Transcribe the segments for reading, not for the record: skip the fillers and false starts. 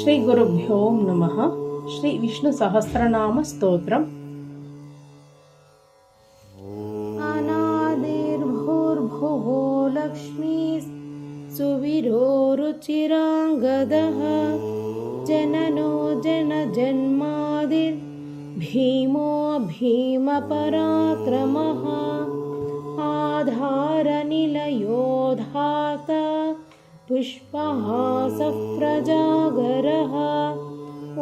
శ్రీ గురుభ్యో నమః. శ్రీ విష్ణు సహస్రనామ స్తోత్రం. అనాదిర్భూర్భువో లక్ష్మీ సువిరో రుచిరాంగదః జననో జన్మాదిర్ భీమో భీమపరాక్రమః ఆధారనిలయో ధాత पुष्पहासः प्रजागरः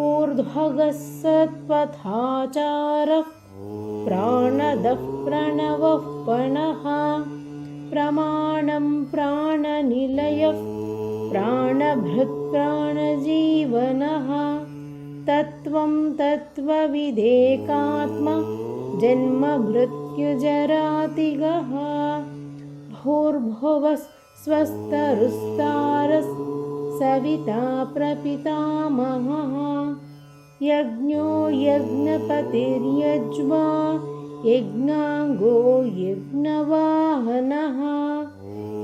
ऊर्ध्वगः सत्पथाचारः प्राणदः प्रणवः पणः प्रमाणं प्राणनिलयः प्राणभृत् प्राणजीवनः तत्त्वं तत्त्वविदेकात्मा जन्ममृत्युजरातिगः भूर्भुवः स्वस्तरुस्तारः सविता प्रपितामहः यज्ञो यज्ञपतिर्यज्वा यज्ञाङ्गो यज्ञवाहनः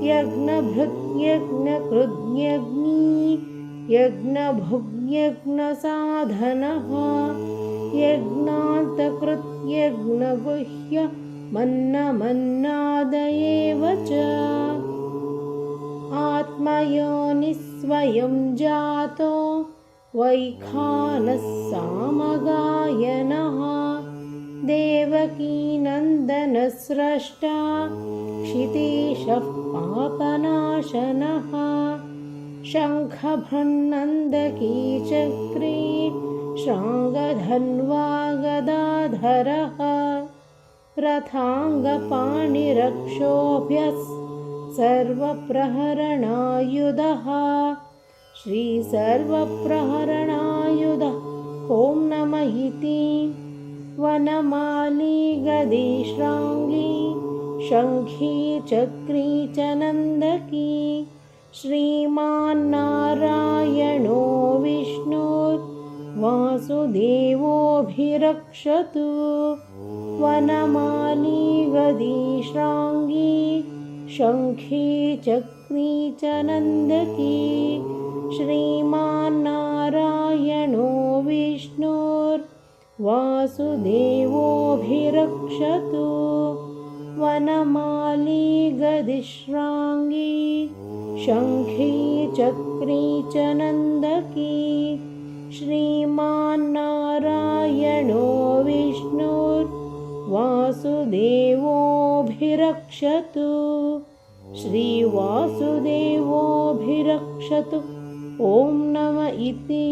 यज्ञभृत्यज्ञकृद्यज्ञी यज्ञभुग्यज्ञसाधनः यज्ञान्तकृत्यज्ञगुह्य मन्नमन्नादयेव च आत्मयोनिस्वयं जातो वैखानः सामगायनः देवकीनन्दनस्रष्टा क्षितीशः पापनाशनः शङ्खभृन्नन्दकी चक्रे श्राङ्गधन्वा गदाधरः रथाङ्गपाणिरक्षोभ्यः सर्वप्रहरणायुधः श्रीसर्वप्रहरणायुधः ॐ नमः इति वनमाली गदिश्राङ्गी शङ्खी चक्री च नन्दकी श्रीमान्नारायणो विष्णुर्वासुदेवोऽभिरक्षतु वनमाली गदिश्राङ्गी शङ्खी चक्री च नन्दकी श्रीमान्नारायणो विष्णुर्वासुदेवोऽभिरक्षतु वनमाली गदिश्राङ्गी शङ्खी चक्री च नन्दकी श्रीमान्नारायणो विष्णुर्वासुदेवोऽभिरक्षतु श्रीवासुदेवोऽभिरक्षतु ॐ नमः इति।